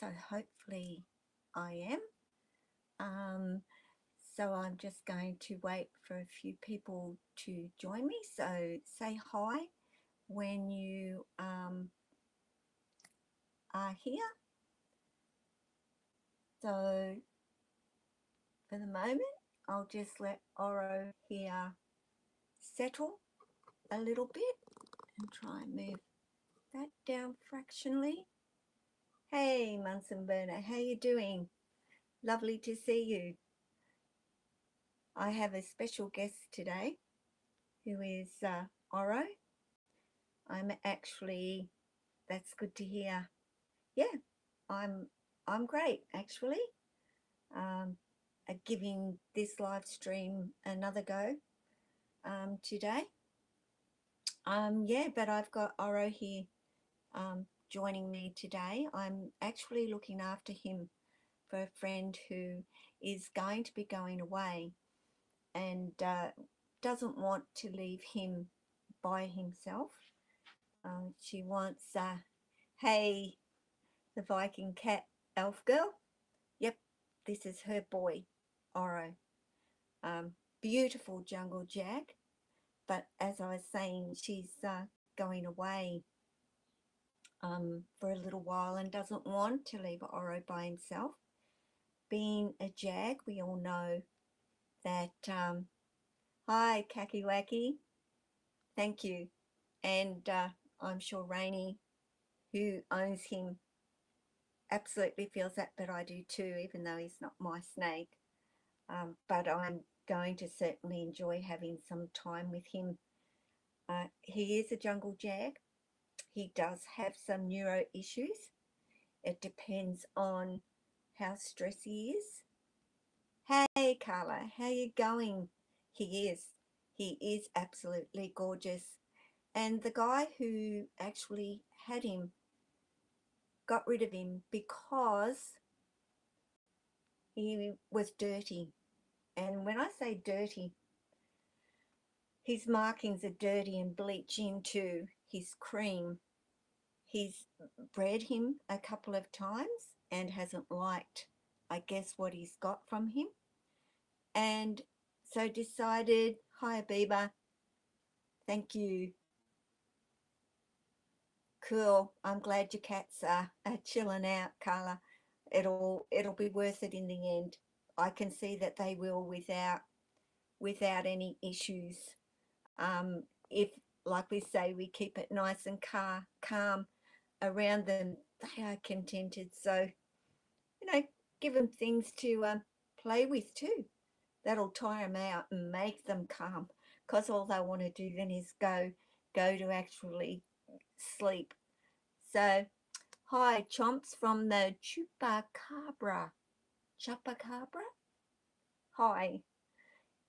so hopefully I am. So I'm just going to wait for a few people to join me. So say hi when you are here. So for the moment, I'll just let Ouro here settle a little bit and try and move that down fractionally. Hey, Munson Burner, how you doing? Lovely to see you. I have a special guest today who is Ouro. I'm actually, that's good to hear. Yeah, I'm great actually. Giving this live stream another go today. Yeah, but I've got Ouro here joining me today. I'm actually looking after him for a friend who is going to be going away and doesn't want to leave him by himself. She wants, hey, the Viking cat elf girl. Yep, this is her boy, Ouro. Beautiful jungle jag, but as I was saying, she's going away for a little while and doesn't want to leave Ouro by himself. Being a jag, we all know that, hi, Kaki Wacky, thank you. And I'm sure Rainey, who owns him, absolutely feels that, but I do too, even though he's not my snake. But I'm going to certainly enjoy having some time with him. He is a jungle jag. He does have some neuro issues. It depends on how stressed he is. Hey Carla, how you going? He is absolutely gorgeous. And the guy who actually had him got rid of him because he was dirty. And when I say dirty, his markings are dirty and bleach into his cream. He's bred him a couple of times and hasn't liked, I guess, what he's got from him. And so decided, hi Abiba, thank you. Cool, I'm glad your cats are chilling out, Carla. It'll be worth it in the end. I can see that they will without any issues. If, like we say, we keep it nice and calm around them, they are contented. So, give them things to play with too. That'll tire them out and make them calm, because all they want to do then is go to actually sleep. So, hi, Chomps from the Chupacabra. Chupacabra? Hi.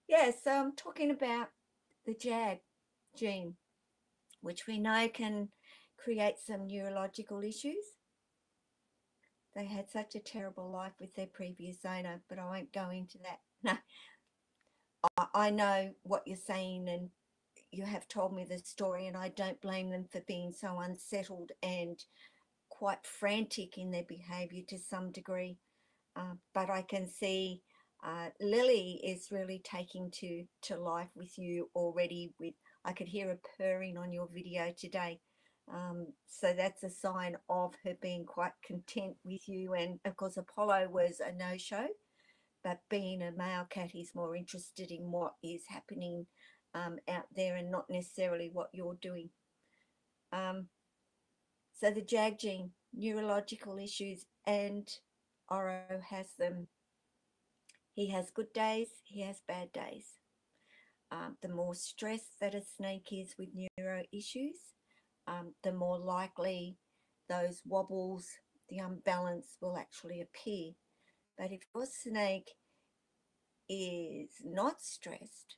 Yeah, so I'm talking about the JAG gene, which we know can create some neurological issues. They had such a terrible life with their previous owner, but I won't go into that. No, I know what you're saying, and you have told me the story, and I don't blame them for being so unsettled and quite frantic in their behaviour to some degree. But I can see Lily is really taking to life with you already. I could hear her purring on your video today. So that's a sign of her being quite content with you. And of course, Apollo was a no-show, but being a male cat, he's more interested in what is happening out there and not necessarily what you're doing. So the JAG gene, neurological issues, and Ouro has them. He has good days, he has bad days. The more stressed that a snake is with neuro issues, the more likely those wobbles, the unbalance will actually appear. But if your snake is not stressed,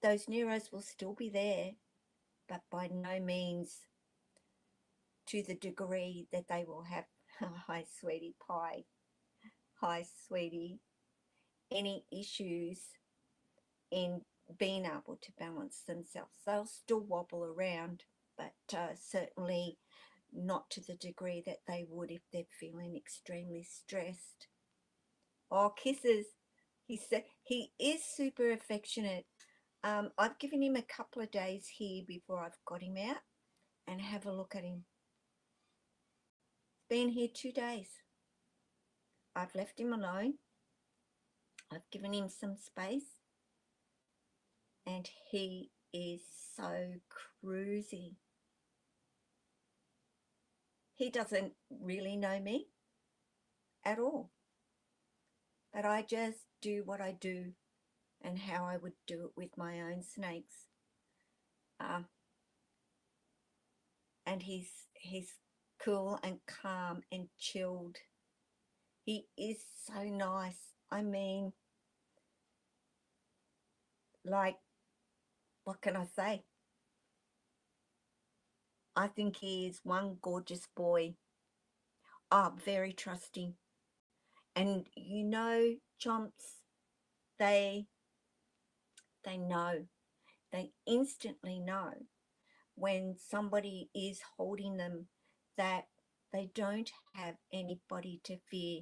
those neuros will still be there, but by no means to the degree that they will have, hi sweetie pie, hi sweetie, any issues in being able to balance themselves. They'll still wobble around, but certainly not to the degree that they would if they're feeling extremely stressed. Oh, kisses. He is super affectionate. I've given him a couple of days here before I've got him out, and have a look at him. He's been here 2 days. I've left him alone. I've given him some space, and he is so cruisy. He doesn't really know me at all, but I just do what I do and how I would do it with my own snakes. Uh, and he's cool and calm and chilled. He is so nice. I mean, like, what can I say? I think he is one gorgeous boy. Very trusting. And chomps, they know. They instantly know when somebody is holding them that they don't have anybody to fear.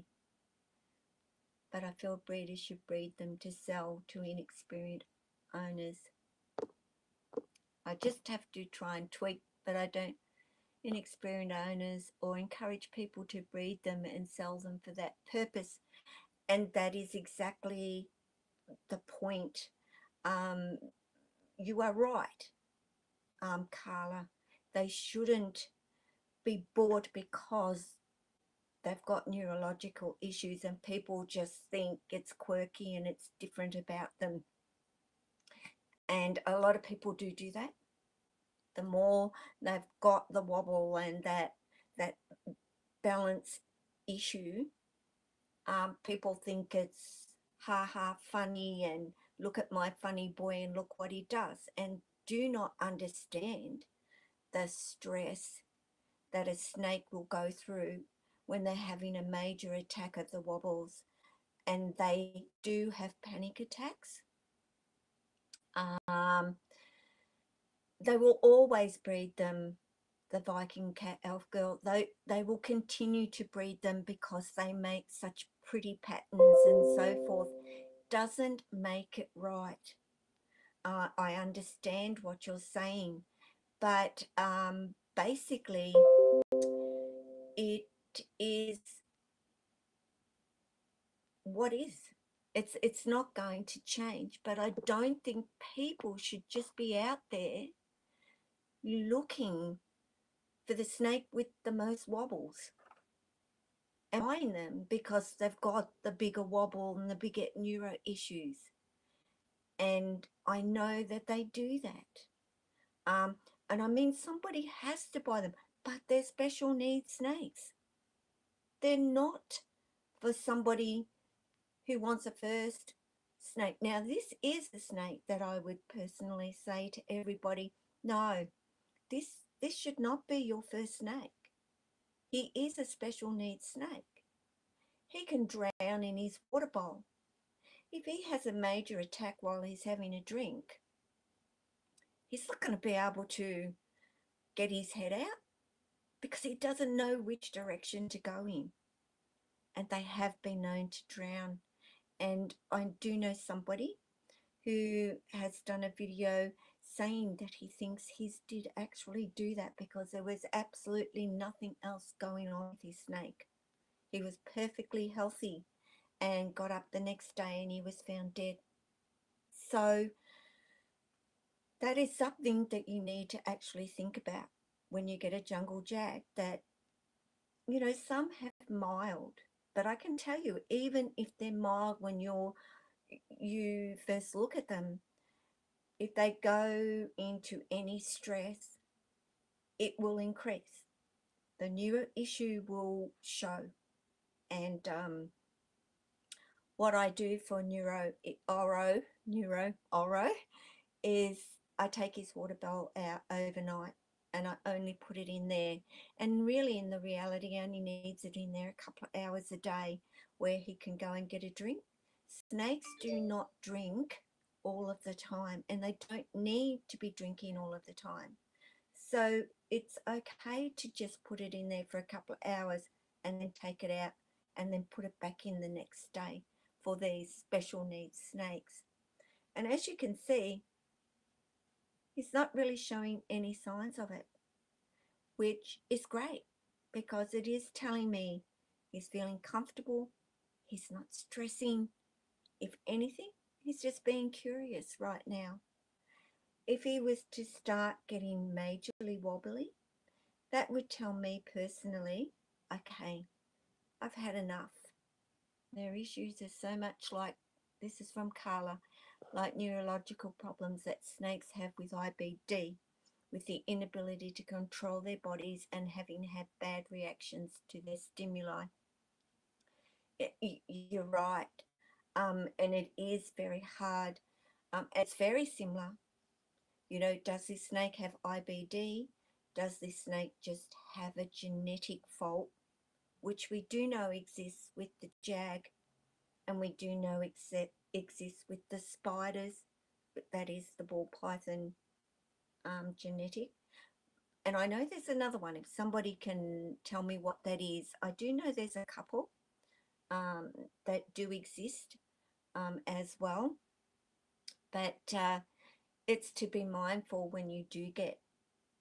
But I feel breeders should breed them to sell to inexperienced owners. I just have to try and tweak, but I don't inexperienced owners, or encourage people to breed them and sell them for that purpose. And that is exactly the point. Um, you are right, Carla. They shouldn't be bought because they've got neurological issues and people just think it's quirky and it's different about them. And a lot of people do that. The more they've got the wobble and that balance issue, people think it's ha ha funny and look at my funny boy and look what he does, and do not understand the stress that a snake will go through when they're having a major attack of the wobbles. And they do have panic attacks. They will always breed them, the Viking cat elf girl. They will continue to breed them because they make such pretty patterns and so forth. Doesn't make it right. I understand what you're saying, but basically it is what is. It's not going to change, but I don't think people should just be out there looking for the snake with the most wobbles and buying them because they've got the bigger wobble and the bigger neuro issues. And I know that they do that. And I mean, somebody has to buy them, but they're special needs snakes. They're not for somebody who wants a first snake. Now, this is a snake that I would personally say to everybody, no, this should not be your first snake. He is a special needs snake. He can drown in his water bowl. If he has a major attack while he's having a drink, he's not going to be able to get his head out because he doesn't know which direction to go in. And they have been known to drown. And I do know somebody who has done a video saying that he thinks his did actually do that because there was absolutely nothing else going on with his snake. He was perfectly healthy and got up the next day and he was found dead. So that is something that you need to actually think about when you get a jungle jag, that, some have mild, but I can tell you, even if they're mild when you first look at them, if they go into any stress, it will increase. The neuro issue will show. And what I do for Ouro is I take his water bowl out overnight and I only put it in there. And really, in the reality, he only needs it in there a couple of hours a day where he can go and get a drink. Snakes do not drink all of the time, and they don't need to be drinking all of the time. So it's okay to just put it in there for a couple of hours and then take it out and then put it back in the next day for these special needs snakes. And as you can see, he's not really showing any signs of it, which is great because it is telling me he's feeling comfortable, he's not stressing. If anything, he's just being curious right now. If he was to start getting majorly wobbly, that would tell me personally, okay, I've had enough. Their issues are so much like, this is from Carla, like neurological problems that snakes have with IBD, with the inability to control their bodies and having had bad reactions to their stimuli. You're right. And it is very hard. It's very similar. You know, does this snake have IBD? Does this snake just have a genetic fault, which we do know exists with the jag, and we do know exists with the spiders, but that is the ball python genetic. And I know there's another one. If somebody can tell me what that is, I do know there's a couple um, that do exist as well. But it's to be mindful when you do get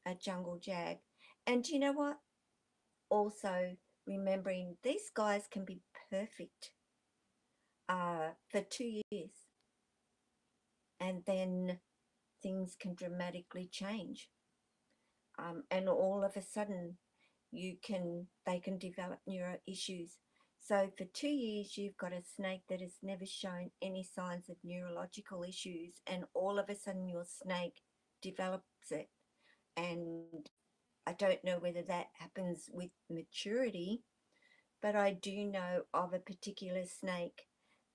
a jungle jag. And you know what? Also remembering these guys can be perfect for 2 years, and then things can dramatically change. And all of a sudden they can develop neuro issues. So for 2 years you've got a snake that has never shown any signs of neurological issues, and all of a sudden your snake develops it. And I don't know whether that happens with maturity, but I do know of a particular snake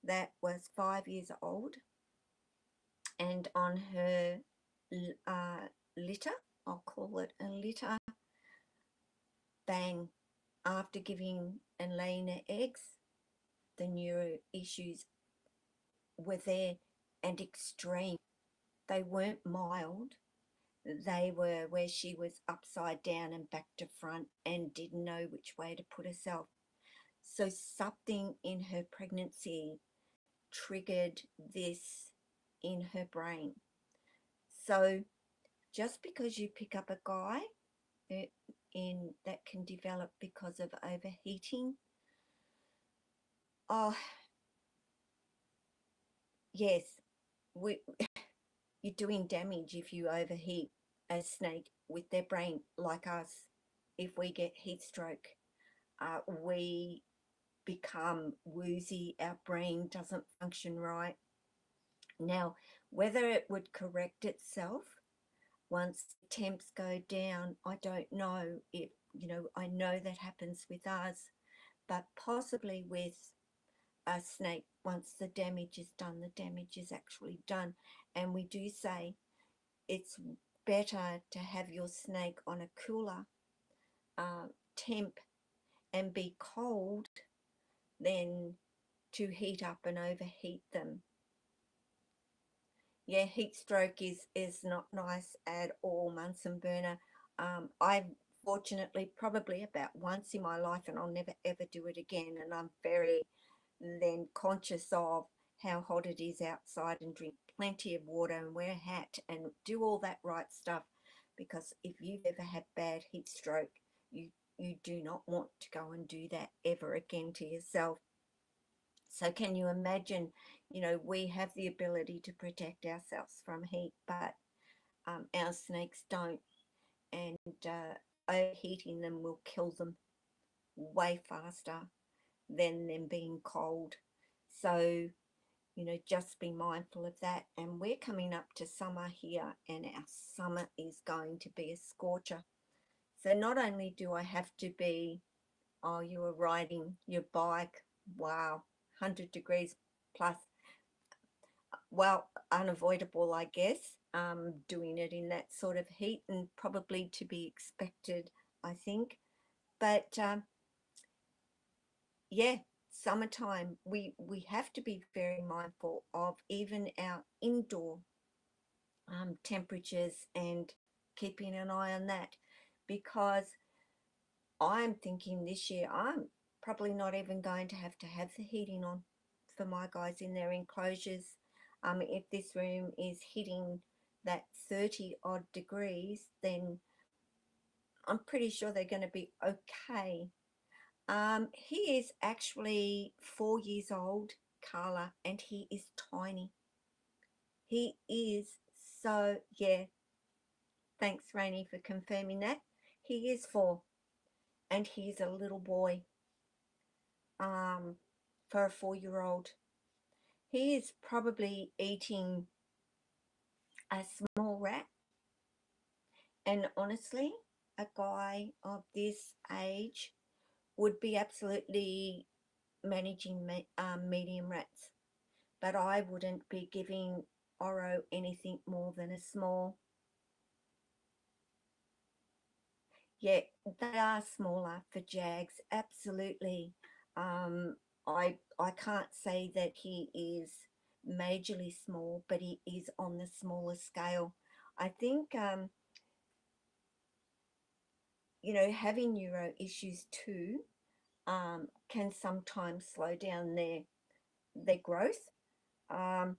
that was 5 years old, and on her litter, I'll call it a litter, bang, after giving and laying her eggs, the neuro issues were there and extreme. They weren't mild. They were where she was upside down and back to front and didn't know which way to put herself. So something in her pregnancy triggered this in her brain. So just because you pick up a guy in that can develop because of overheating, oh yes, we, you're doing damage if you overheat a snake with their brain, like us. If we get heat stroke, we become woozy, our brain doesn't function right. Now, whether it would correct itself once temps go down, I don't know. If, you know, I know that happens with us, but possibly with a snake, once the damage is done, the damage is actually done. And we do say it's better to have your snake on a cooler temp and be cold than to heat up and overheat them. Yeah, heat stroke is not nice at all, Munson burner. I fortunately probably about once in my life, and I'll never ever do it again, and I'm very then conscious of how hot it is outside, and drink plenty of water and wear a hat and do all that right stuff, because if you've ever had bad heat stroke, you do not want to go and do that ever again to yourself. So can you imagine, you know, we have the ability to protect ourselves from heat, but our snakes don't, and overheating them will kill them way faster than them being cold. So, you know, just be mindful of that. And we're coming up to summer here, and our summer is going to be a scorcher. So not only do I have to be, oh, you were riding your bike, wow, 100 degrees plus, well, unavoidable, I guess, doing it in that sort of heat, and probably to be expected, I think. But yeah, summertime, we have to be very mindful of even our indoor temperatures and keeping an eye on that. because I'm thinking this year I'm probably not even going to have the heating on for my guys in their enclosures. If this room is hitting that 30 odd degrees, then I'm pretty sure they're going to be okay. He is actually 4 years old, Carla, and he is tiny. He is so, yeah, thanks, Rainey, for confirming that. He is 4, and he's a little boy, for a 4-year-old. He is probably eating a small rat, and honestly, a guy of this age would be absolutely managing medium rats, but I wouldn't be giving Oro anything more than a small. Yeah, they are smaller for Jags, absolutely. Um, I can't say that he is majorly small, but he is on the smaller scale. I think having neuro issues too can sometimes slow down their growth. Um,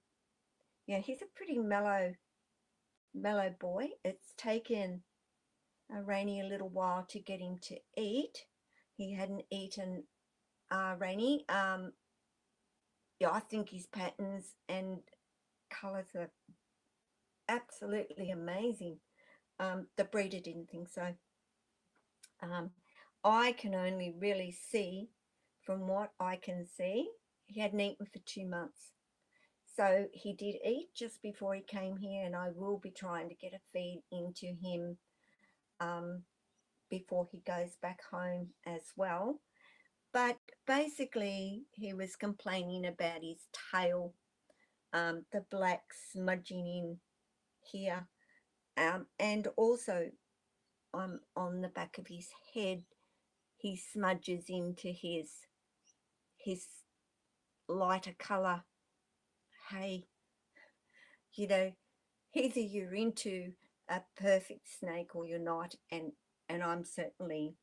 yeah, he's a pretty mellow boy. It's taken Rainy a little while to get him to eat. He hadn't eaten, Rainy. Yeah, I think his patterns and colours are absolutely amazing. The breeder didn't think so. Um, I can only really see, from what I can see, he hadn't eaten for 2 months. So he did eat just before he came here, and I will be trying to get a feed into him um, before he goes back home as well. But basically, he was complaining about his tail, the black smudging in here, and also on the back of his head, he smudges into his lighter colour. Hey, you know, either you're into a perfect snake or you're not, and I'm certainly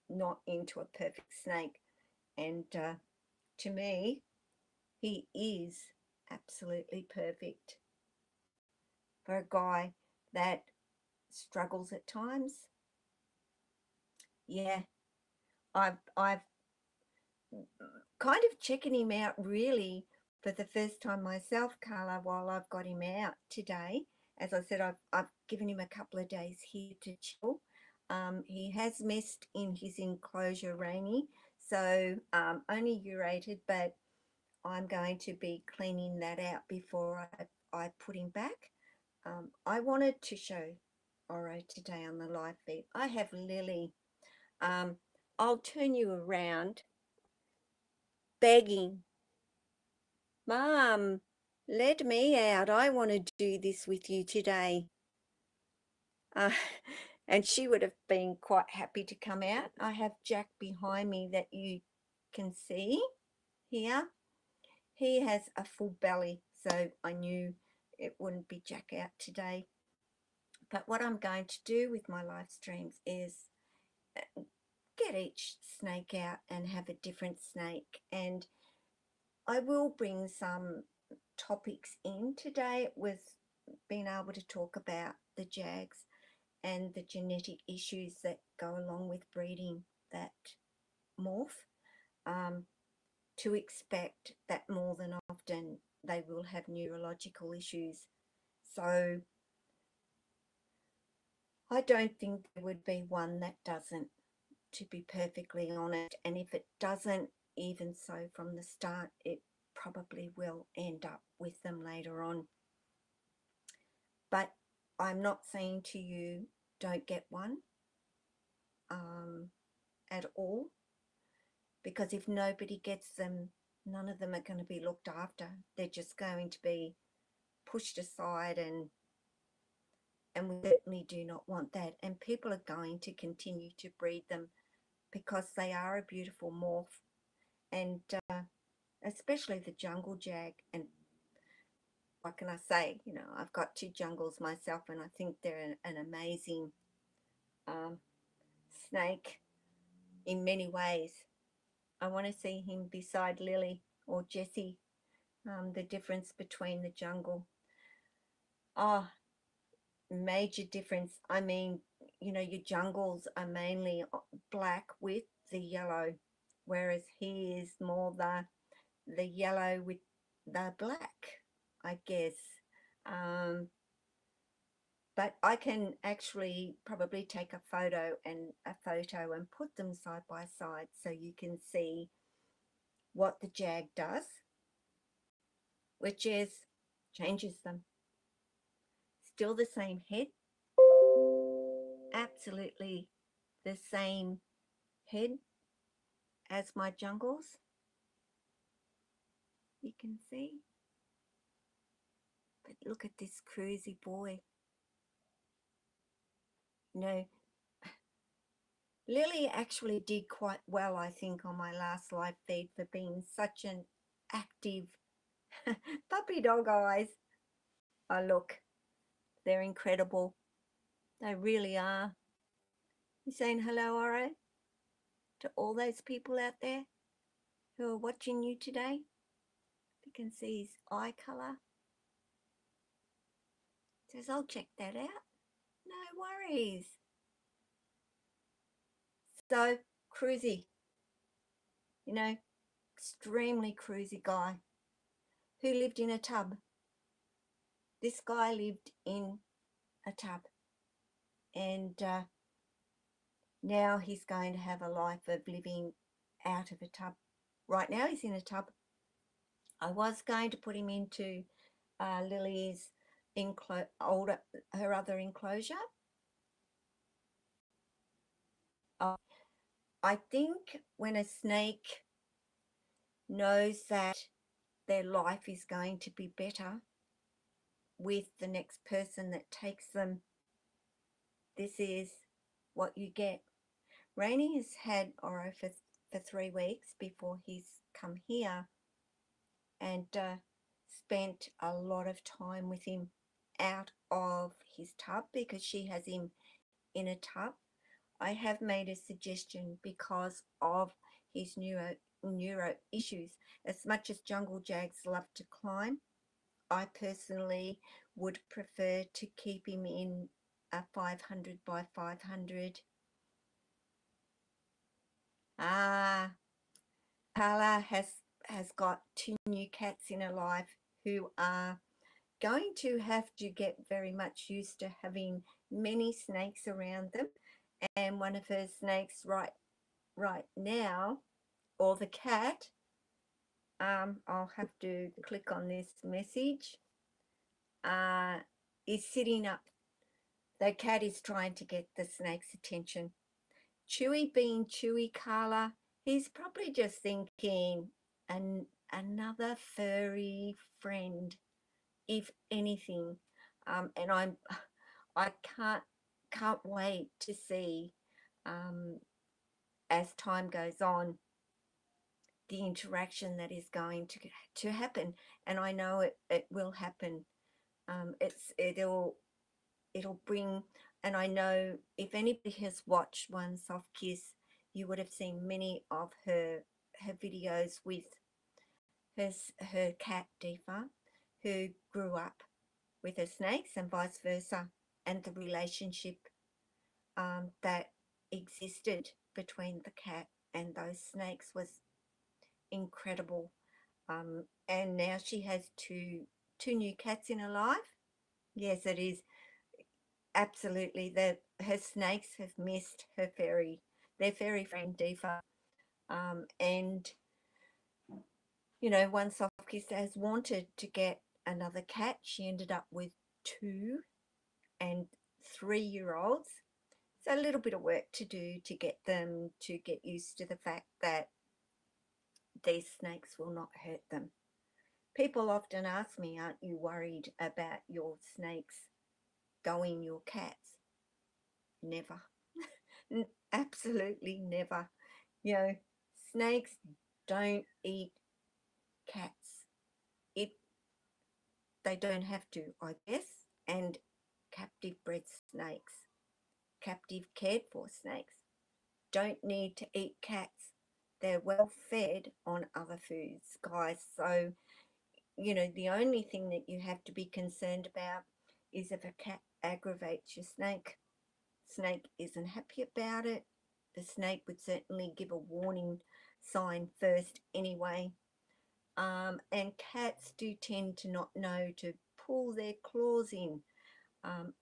not into a perfect snake. And to me, he is absolutely perfect for a guy that struggles at times. Yeah, I've kind of checking him out really for the first time myself, Carla, while I've got him out today. As I said, I've given him a couple of days here to chill. He has missed in his enclosure, Rainy, so only urated, but I'm going to be cleaning that out before I put him back. I wanted to show Oro today on the live feed. I have Lily. I'll turn you around, begging, Mum, let me out. I want to do this with you today. Uh, and she would have been quite happy to come out. I have Jack behind me that you can see here. He has a full belly, so I knew it wouldn't be Jack out today. But what I'm going to do with my live streams is get each snake out and have a different snake. And I will bring some topics in today with being able to talk about the Jags and the genetic issues that go along with breeding that morph. To expect that more than often they will have neurological issues. So I don't think there would be one that doesn't, to be perfectly honest. And if it doesn't, even so from the start, it probably will end up with them later on. But I'm not saying to you, don't get one at all, because if nobody gets them, none of them are going to be looked after. They're just going to be pushed aside, and we certainly do not want that. And people are going to continue to breed them because they are a beautiful morph, and especially the jungle jag. And what can I say? I've got 2 jungles myself, and I think they're an amazing um, snake in many ways. I want to see him beside Lily or Jessie, the difference between the jungle. Oh, major difference. I mean, you know, your jungles are mainly black with the yellow, whereas he is more the yellow with the black, I guess. Um, but I can actually probably take a photo and put them side by side so you can see what the jag does, which is changes them. Still the same head, absolutely the same head as my jungles, you can see. But look at this cruisy boy. You know, Lily actually did quite well, I think, on my last live feed for being such an active puppy dog eyes. Oh, look, they're incredible. They really are. You saying hello, Ouro, to all those people out there who are watching you today? You can see his eye colour. Says, I'll check that out. No worries. So, cruisy, you know, extremely cruisy guy who lived in a tub. This guy lived in a tub, and now he's going to have a life of living out of a tub. Right now he's in a tub. I was going to put him into Lily's her other enclosure. I think when a snake knows that their life is going to be better with the next person that takes them, this is what you get. Rainey has had Ouro for 3 weeks before he's come here, and spent a lot of time with him out of his tub because she has him in a tub. I have made a suggestion because of his neuro issues. As much as jungle jags love to climb, I personally would prefer to keep him in a 500 by 500. Ah, Carla has got 2 new cats in her life who are going to have to get very much used to having many snakes around them. And one of her snakes right now, or the cat, I'll have to click on this message, is sitting up. The cat is trying to get the snake's attention. Chewy being Chewy, Carla, he's probably just thinking another furry friend, if anything. And I can't wait to see, as time goes on, the interaction that is going to happen. And I know it will happen. It'll bring, and I know if anybody has watched One Soft Kiss, you would have seen many of her videos with her cat Deepa, who grew up with her snakes and vice versa, and the relationship that existed between the cat and those snakes was incredible. And now she has two new cats in her life. Yes, it is absolutely that her snakes have missed their fairy friend Deepa. And you know, One Soft Kiss has wanted to get another cat. She ended up with 2 and 3-year-olds. So a little bit of work to do to get them to get used to the fact that these snakes will not hurt them. People often ask me, aren't you worried about your snakes going your cats? Never. Absolutely never. You know, snakes don't eat cats. It They don't have to, I guess, and captive bred snakes captive cared for snakes don't need to eat cats. They're well fed on other foods, guys. So, the only thing that you have to be concerned about is if a cat aggravates your snake. Snake isn't happy about it. The snake would certainly give a warning sign first anyway. And cats do tend to not know to pull their claws in.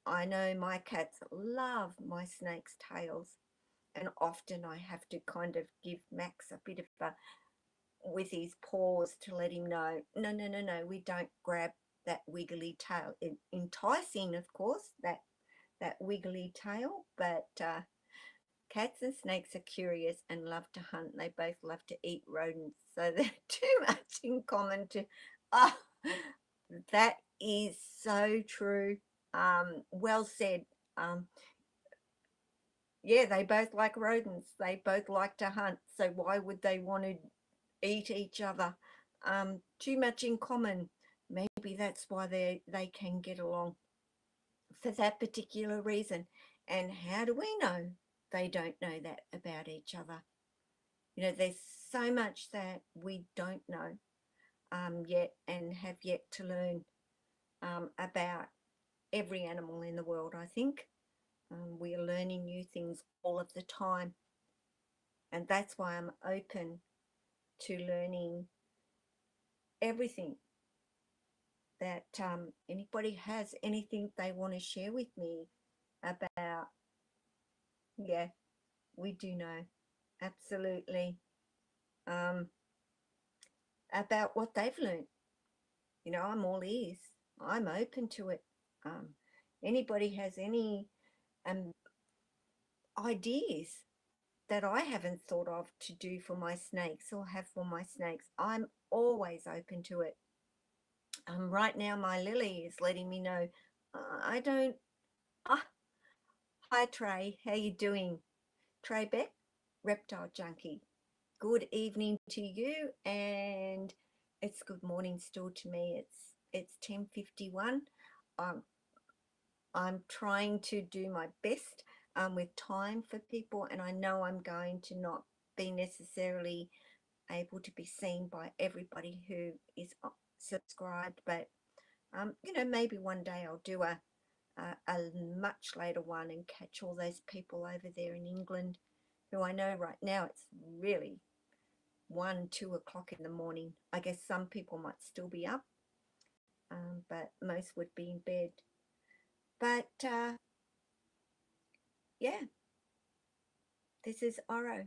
I know my cats love my snake's tails, and often I have to kind of give Max a bit of a with his paws to let him know, no, no, no, no, we don't grab that wiggly tail. Enticing, of course, that wiggly tail, but cats and snakes are curious and love to hunt. They both love to eat rodents, so they're too much in common to. Oh, that is so true. Well said. Um, yeah, they both like rodents. They both like to hunt. So why would they want to eat each other? Too much in common. Maybe that's why they can get along for that particular reason. And how do we know they don't know that about each other? There's so much that we don't know yet and have yet to learn about every animal in the world, I think. We are learning new things all of the time. And that's why I'm open to learning everything that anybody has anything they want to share with me about. Yeah, we do know. Absolutely. Um, about what they've learned. I'm all ears. I'm open to it. Um, Anybody has any um, ideas that I haven't thought of to do for my snakes or have for my snakes, I'm always open to it. Right now, my Lily is letting me know I don't. Ah, hi Trey, how you doing? Trey Beck, Reptile Junkie. Good evening to you, and it's good morning still to me. It's 10:51. Um, I'm trying to do my best with time for people, and I know I'm going to not be necessarily able to be seen by everybody who is subscribed, but maybe one day I'll do a much later one and catch all those people over there in England who I know right now it's really 1, 2 o'clock in the morning. I guess some people might still be up, but most would be in bed. But yeah, this is Ouro,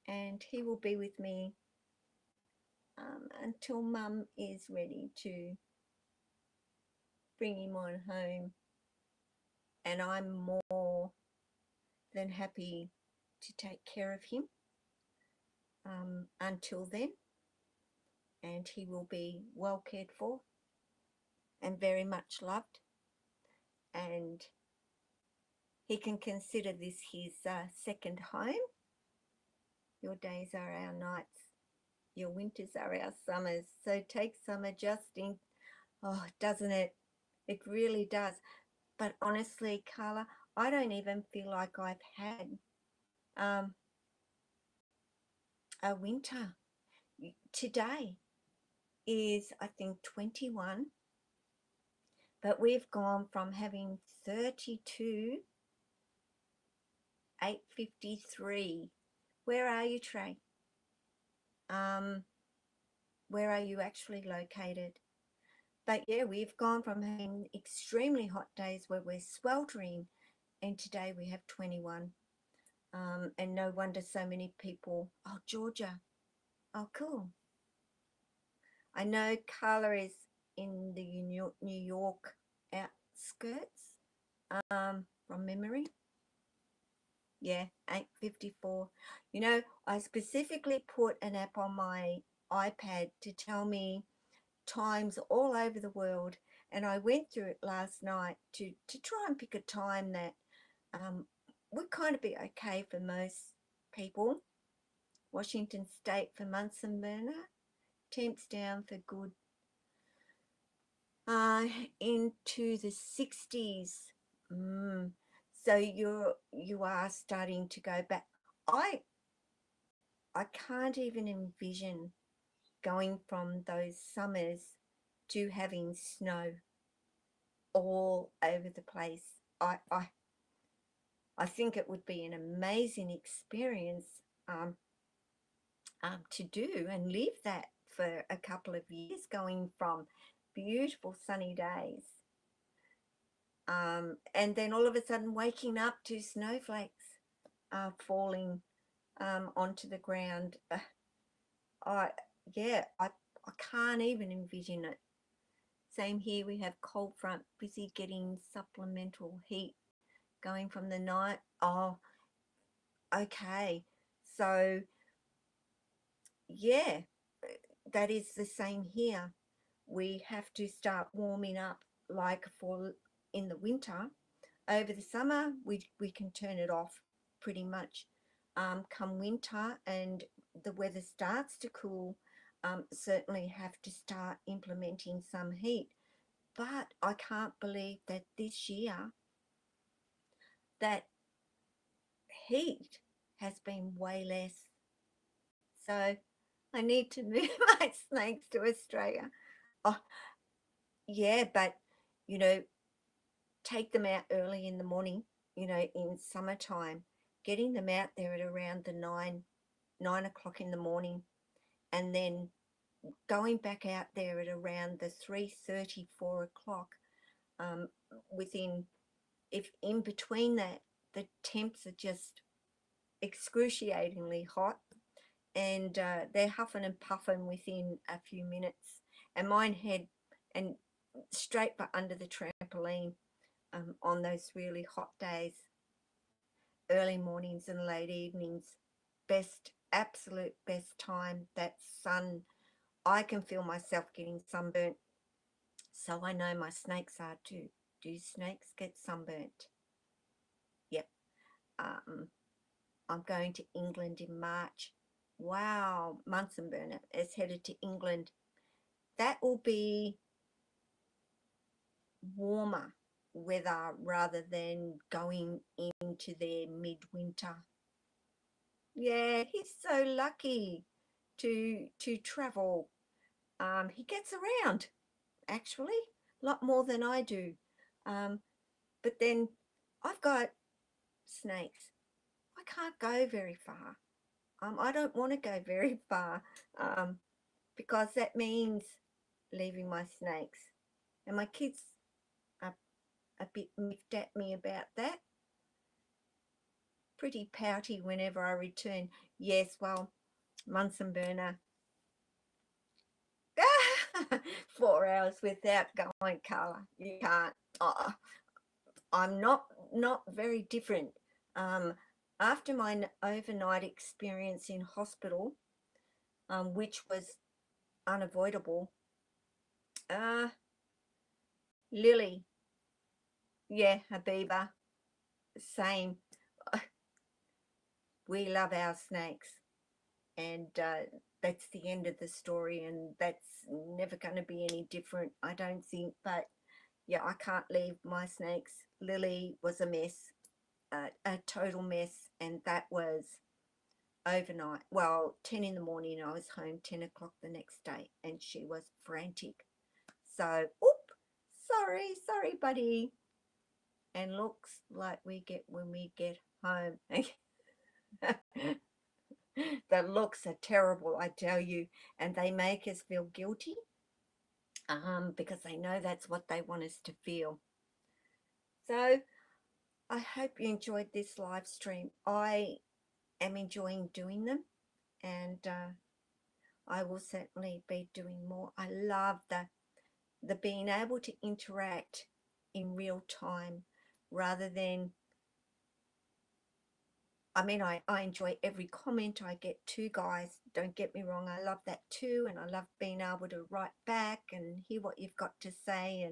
and he will be with me until Mum is ready to bring him on home, and I'm more than happy to take care of him until then, and he will be well cared for and very much loved, and he can consider this his second home. Your days are our nights, your winters are our summers, so take some adjusting. Oh, doesn't it? It really does. But honestly, Carla, I don't even feel like I've had um, a winter. Today is, I think, 21, but we've gone from having 32, 8:53. Where are you, Trey? Where are you actually located? But yeah, we've gone from having extremely hot days where we're sweltering, and today we have 21. And no wonder so many people. Oh, Georgia. Oh, cool. I know Carla is in the New York outskirts from memory. Yeah, 8:54. I specifically put an app on my iPad to tell me times all over the world, and I went through it last night to try and pick a time that would kind of be okay for most people. Washington State for Munson burner, temps down for good into the 60s. So you are starting to go back. I I can't even envision going from those summers to having snow all over the place. I think it would be an amazing experience um, to do and live that for a couple of years, going from beautiful sunny days and then all of a sudden waking up to snowflakes falling onto the ground. I yeah, I can't even envision it. Same here, we have cold front busy getting supplemental heat going from the night. Oh, okay. So yeah, that is the same here. We have to start warming up like for in the winter. Over the summer, we can turn it off pretty much. Come winter and the weather starts to cool, certainly have to start implementing some heat. But I can't believe that this year that heat has been way less. So I need to move my snakes to Australia. Oh, yeah, but you know, take them out early in the morning, in summertime, getting them out there at around the 9 o'clock in the morning, and then going back out there at around the 3:30, 4 o'clock. Um, within, if in between that, the temps are just excruciatingly hot, and they're huffing and puffing within a few minutes. And mine head and straight but under the trampoline on those really hot days, early mornings and late evenings. Best, absolute best time. That sun, I can feel myself getting sunburnt. So I know my snakes are too. Do snakes get sunburnt? Yep. Um, I'm going to England in March. Wow, Munson Burner is headed to England. That will be warmer weather rather than going into their midwinter. Yeah, he's so lucky to travel. He gets around actually a lot more than I do. Um, but then I've got snakes. I can't go very far. I don't want to go very far because that means leaving my snakes. And my kids are a bit miffed at me about that. Pretty pouty whenever I return. Yes, well, Munson Burner. 4 hours without going, Carla. You can't. Oh, I'm not very different. Um, after my overnight experience in hospital, which was unavoidable, uh, Lily, yeah, Habiba, same. We love our snakes, and that's the end of the story, and that's never going to be any different, I don't think. But yeah, I can't leave my snakes. Lily was a mess, a total mess, and that was overnight. Well, 10 in the morning, I was home 10 o'clock the next day, and she was frantic. So, oop, sorry, buddy. And looks like we get when we get home. The looks are terrible, I tell you, and they make us feel guilty because they know that's what they want us to feel. So I hope you enjoyed this live stream. I am enjoying doing them, and I will certainly be doing more. I love the being able to interact in real time rather than, I mean, I enjoy every comment I get too, guys. Don't get me wrong. I love that too. And I love being able to write back and hear what you've got to say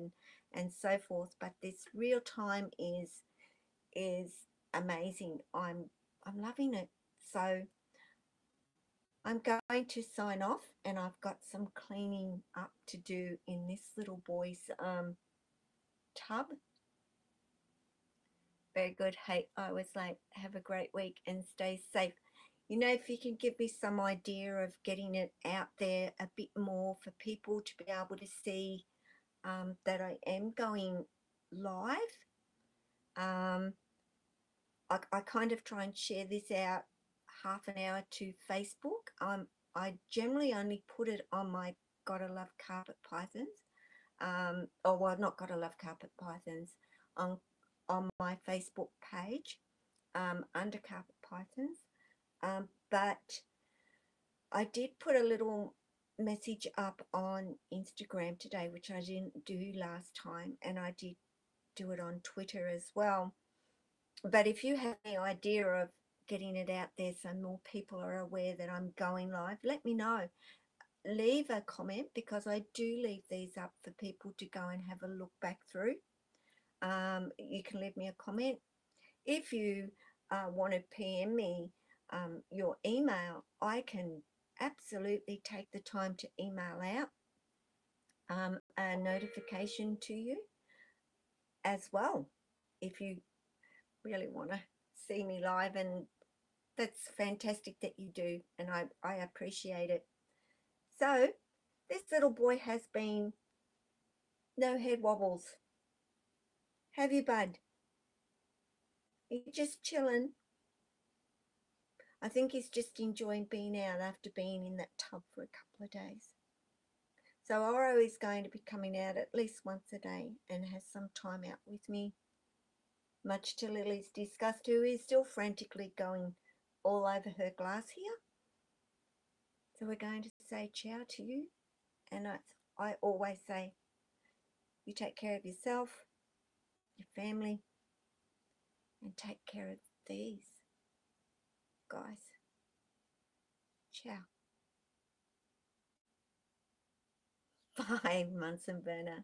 and so forth. But this real time is amazing. I'm loving it. So I'm going to sign off, and I've got some cleaning up to do in this little boy's tub. Very good. Hey, I was like, have a great week and stay safe. You know, if you can give me some idea of getting it out there a bit more for people to be able to see that I am going live. I kind of try and share this out half an hour to Facebook. I generally only put it on my Gotta Love Carpet Pythons. Oh well, not Gotta Love Carpet Pythons, on my Facebook page under Carpet Pythons. But I did put a little message up on Instagram today, which I didn't do last time, and I did do it on Twitter as well. But if you have any idea of getting it out there so more people are aware that I'm going live, let me know. Leave a comment, because I do leave these up for people to go and have a look back through. You can leave me a comment. If you want to PM me your email, I can absolutely take the time to email out a notification to you as well, if you really want to see me live. And that's fantastic that you do, and I appreciate it. So this little boy has been no head wobbles. Have you, bud? Are you just chilling? I think he's just enjoying being out after being in that tub for a couple of days. So Ouro is going to be coming out at least once a day and has some time out with me, much to Lily's disgust, who is still frantically going all over her glass here. So we're going to say ciao to you, and I always say, you take care of yourself, your family, and take care of these guys. Ciao. Bye, Munson Burner.